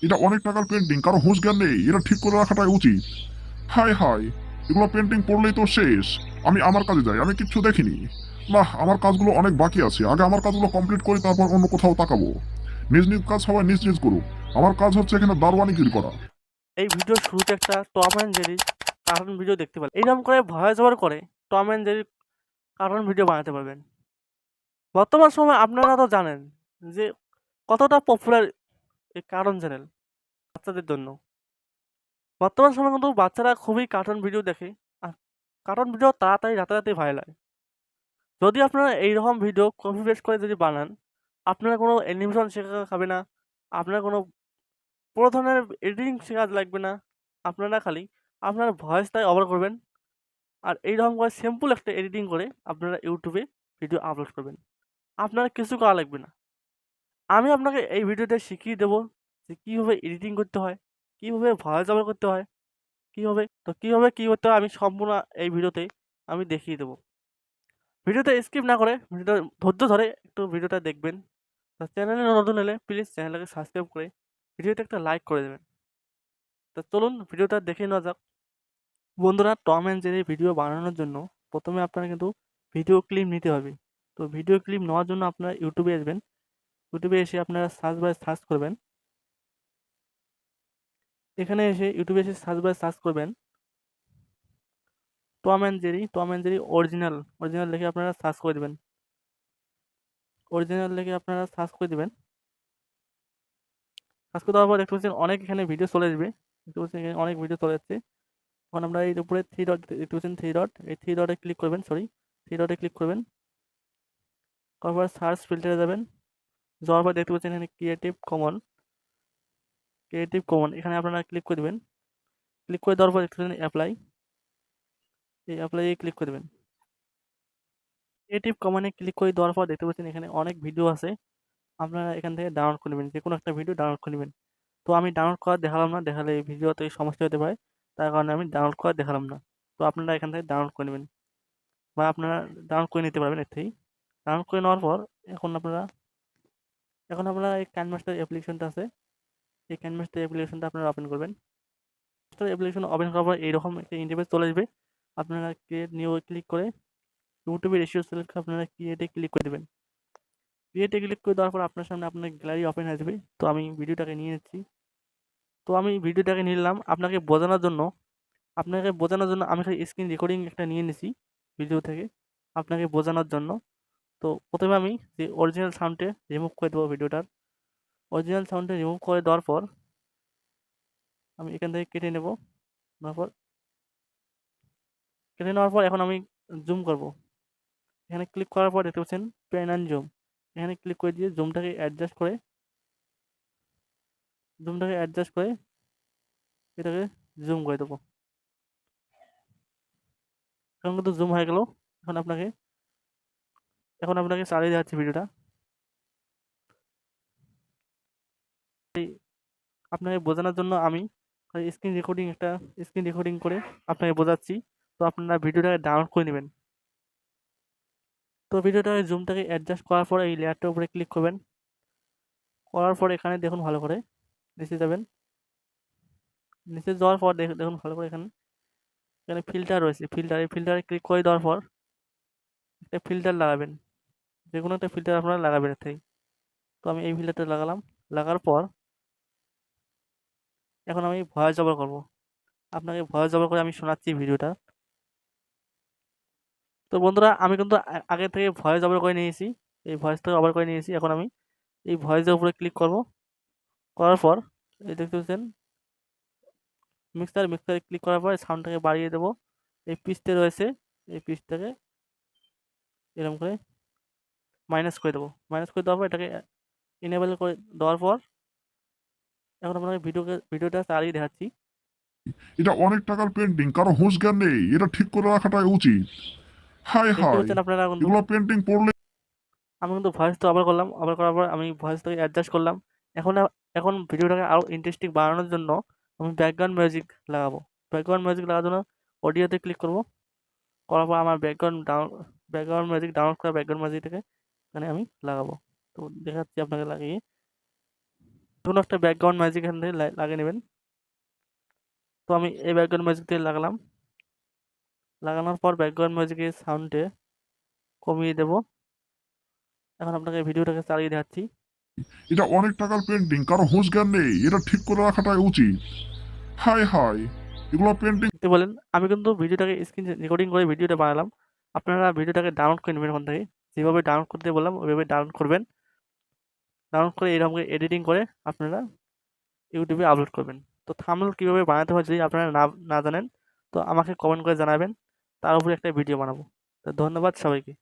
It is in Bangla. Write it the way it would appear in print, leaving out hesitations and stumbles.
এটা অনেক টাকার পেন্টিং, কারো হুঁশ জ্ঞান নেই, এটা ঠিক করে রাখাটাই উচিত। হায় হায়, এগুলো পেন্টিং পড়লেই তো শেষ। আমি আমার কাজে যাই, আমি কিচ্ছু দেখিনি। না, আমার কাজগুলো অনেক বাকি আছে, আগে আমার কাজগুলো কমপ্লিট করি, তারপর অন্য কোথাও তাকাবো। নিজ নিজ কাজ সবাই নিজ নিজ করুক, আমার কাজ হচ্ছে এখানে দারোয়ানিগিরি করা। এই ভিডিওর শুরুতে একটা টম অ্যান্ড জেরির কার্টুন ভিডিও দেখতে পেলেন। এইরকম করে ভয়েস ওভার করে টম অ্যান্ড জেরির কার্টুন ভিডিও বানাতে পারবেন। বর্তমান সময়ে আপনারা তো জানেন যে কতটা পপুলার এই কার্টুন চ্যানেল বাচ্চাদের জন্য। বর্তমান সময়ে কিন্তু বাচ্চারা খুবই কার্টুন ভিডিও দেখে, আর কার্টুন ভিডিও তাড়াতাড়ি রাতারাতি ভাইরাল হয়। যদি আপনারা এইরকম ভিডিও কপি পেস্ট করে যদি বানান, আপনারা কোনো অ্যানিমেশন শেখা হবে না, আপনার কোনো পুরো ধরনের এডিটিং শেখা লাগবে না। আপনারা খালি আপনার ভয়েসটাই ব্যবহার করবেন, আর এইরকম করে সিম্পল একটা এডিটিং করে আপনারা ইউটিউবে ভিডিও আপলোড করবেন। আপনার কিছু করা লাগবে না। আমি আপনাকে এই ভিডিওতে শিখিয়ে দেবো যে কীভাবে এডিটিং করতে হয়, কীভাবে ভয়েস ওভার করতে হয়, কীভাবে কী করতে হয়, আমি সম্পূর্ণ এই ভিডিওতে আমি দেখিয়ে দেবো। ভিডিওটা স্কিপ না করে ভিডিওটা ধৈর্য ধরে একটু ভিডিওটা দেখবেন। তো চ্যানেলে নতুন হলে প্লিজ চ্যানেলটাকে সাবস্ক্রাইব করে ভিডিওতে একটা লাইক করে দেবেন। তো চলুন ভিডিওটা দেখে নেওয়া যাক। বন্ধুরা, টম অ্যান্ড জেরি ভিডিও বানানোর জন্য প্রথমে আপনারা কিন্তু ভিডিও ক্লিপ নিতে হবে। তো ভিডিও ক্লিপ নেওয়ার জন্য আপনারা ইউটিউবে আসবেন। ইউটিউবে এসে আপনারা সার্চ করবেন। এখানে এসে ইউটিউবে এসে সার্চ করবেন টম অ্যান্ড জেরি অরিজিনাল লিখে আপনারা সার্চ করে দেবেন। অরিজিনাল লিখে আপনারা সার্চ করে দেবেন। সার্চ করে দেওয়ার পর দেখতে পাচ্ছেন অনেক এখানে ভিডিও চলে আসবে। দেখতে পাচ্ছেন এখানে অনেক ভিডিও চলে যাচ্ছে। এখন আমরা এর উপরে থ্রি ডট দেখতে পাচ্ছেন, থ্রি ডট, এই থ্রি ডটে ক্লিক করবেন, থ্রি ডটে ক্লিক করবেন। তারপর সার্চ ফিল্টারে যাবেন। যাওয়ার পর দেখতে পাচ্ছেন এখানে ক্রিয়েটিভ কমন এখানে আপনারা ক্লিক করে দেবেন। ক্লিক করে দেওয়ার পর দেখতে পাচ্ছেন অ্যাপ্লাই, এই অ্যাপ্লাই ক্লিক করে দেবেন। ক্রিয়েটিভ কমনে ক্লিক করে দেওয়ার পর দেখতে পাচ্ছেন এখানে অনেক ভিডিও আছে। আপনারা এখান থেকে ডাউনলোড করে নেবেন, যে কোনো একটা ভিডিও ডাউনলোড করে নেবেন। তো আমি ডাউনলোড করা দেখালাম না, দেখালে এই ভিডিওতে সমস্যা হতে পারে, তার কারণে আমি ডাউনলোড করা দেখালাম না। তো আপনারা এখান থেকে ডাউনলোড করে নেবেন, বা আপনারা ডাউনলোড করে নিতে পারবেন এর থেকেই। ডাউনলোড করে নেওয়ার পর এখন আপনারা এই ক্যানভাসটার অ্যাপ্লিকেশনটা আছে, এই ক্যানভাসটার অ্যাপ্লিকেশনটা আপনারা ওপেন করবেন। অ্যাপ্লিকেশন ওপেন করার পর এইরকম একটা ইন্টারফেস চলে আসবে। আপনারা ক্রিয়েট নিউ ক্লিক করে ইউটিউবে রেশিও সিলেক্ট করে আপনারা ক্রিয়েটে ক্লিক করে দেবেন। ক্রিয়েটে ক্লিক করে দেওয়ার পর আপনার সামনে আপনার গ্যালারি ওপেন হয়ে যাবে। তো আমি ভিডিওটাকে নিয়ে নিচ্ছি। তো আমি ভিডিওটাকে নিলাম আপনাকে বোঝানোর জন্য আমি খালি স্ক্রিন রেকর্ডিং একটা নিয়ে নিছি ভিডিও থেকে, আপনাকে বোঝানোর জন্য। তো প্রথমে আমি যে অরিজিনাল সাউন্ডে রিমুভ করে দেবো ভিডিওটার। অরিজিনাল সাউন্ডে রিমুভ করে দেওয়ার পর আমি এখান থেকে কেটে নেব। তারপর কেটে নেওয়ার পর এখন আমি জুম করব। এখানে ক্লিক করার পর দেখতে পাচ্ছেন প্যান অ্যান্ড জুম, এখানে ক্লিক করে দিয়ে জুমটাকে অ্যাডজাস্ট করে এটাকে জুম করে দেবো। এখন কিন্তু জুম হয়ে গেল। এখন আপনাকে এখন আপনাকে চালিয়ে যাচ্ছে ভিডিওটা। আপনাকে বোঝানোর জন্য আমি স্ক্রিন রেকর্ডিং করে আপনাকে বোঝাচ্ছি। তো আপনারা ভিডিওটাকে ডাউনলোড করে নেবেন। তো ভিডিওটাকে জুমটাকে অ্যাডজাস্ট করার পর এই লেয়ারটার উপরে ক্লিক করবেন। করার পর এখানে দেখুন ভালো করে, নিচে যাবেন। নিচে যাওয়ার পর দেখুন ভালো করে এখানে এখানে ফিল্টার রয়েছে, এই ফিল্টারে ক্লিক করে দেওয়ার পর একটা ফিল্টার লাগাবেন, যে কোনো একটা ফিল্টার আপনারা লাগাবেন এর থেকে। তো আমি এই ফিল্টারটা লাগালাম। লাগার পর এখন আমি ভয়েস ওভার করবো, আপনাকে ভয়েস ওভার করে আমি শোনাচ্ছি ভিডিওটা। তো বন্ধুরা, আমি কিন্তু আগে থেকে ভয়েস ওভার করে নিয়েছি, এই ভয়েসটা ওভার করে নিয়েছি। এখন আমি এই ভয়েসের উপরে ক্লিক করব। করার পর এই দেখতে পাচ্ছেন মিক্সারে ক্লিক করার পর সাউন্ডটাকে বাড়িয়ে দেবো। এই পিচটা রয়েছে, এই পিচটাকে এরকম করে মাইনাস করে দেবো। মাইনাস করে দেওয়ার পর এটাকে ইনেবল করে দেওয়ার পর এখন আপনাকে ভিডিওটা চালিয়ে দেখাচ্ছি। এটা অনেক টাকার পেন্টিং, কারো হুঁশ জ্ঞান নেই, এটা ঠিক করে রাখাটাই উচিত। হায় দেখতে হায়, পাচ্ছেন আপনারা কিন্তু এগুলো পেন্টিং পড়লে আমি কিন্তু ভয়েসটা ওভার করলাম। ওভার করার পর আমি ভয়েসটাকে অ্যাডজাস্ট করলাম। এখন ভিডিওটাকে আরও ইন্টারেস্টিং বানানোর জন্য আমি ব্যাকগ্রাউন্ড মিউজিক লাগাবো। ব্যাকগ্রাউন্ড মিউজিক লাগানোর জন্য অডিওতে ক্লিক করব। করার পর আমার ব্যাকগ্রাউন্ড মিউজিক ডাউনলোড করা ব্যাকগ্রাউন্ড মিউজিকটাকে এখানে আমি লাগাবো। তো দেখাচ্ছি আপনাকে লাগিয়ে। কোনো একটা ব্যাকগ্রাউন্ড ম্যাজিক এখান থেকে লাগিয়ে নেবেন। তো আমি এই ব্যাকগ্রাউন্ড ম্যাজিক দিয়ে লাগালাম। লাগানোর পর ব্যাকগ্রাউন্ড ম্যাজিকের সাউন্ডে কমিয়ে দেব। এখন আপনাকে ভিডিওটাকে চালিয়ে দেখাচ্ছি। এটা অনেক টাকার পেন্টিং, কারো হুঁশ জ্ঞান নেই, এটা ঠিক করে রাখাটাই উচিত। হাই হাই, এগুলো পেন্টিং। দেখতে বলেন আমি কিন্তু ভিডিওটাকে স্ক্রিন রেকর্ডিং করে ভিডিওটা বানালাম। আপনারা ভিডিওটাকে ডাউনলোড করে নেবেন ওখান থেকে। যেভাবে ডাউনলোড করতে বললাম ওইভাবে ডাউনলোড করবেন। ডাউনলোড করে এরকম এডিটিং করে আপনারা ইউটিউবে আপলোড করবেন। তো থাম্বনেল কীভাবে বানাতে হয় যদি আপনারা না জানেন তো আমাকে কমেন্ট করে জানাবেন, তার উপরে একটা ভিডিও বানাবো। তো ধন্যবাদ সবাইকে।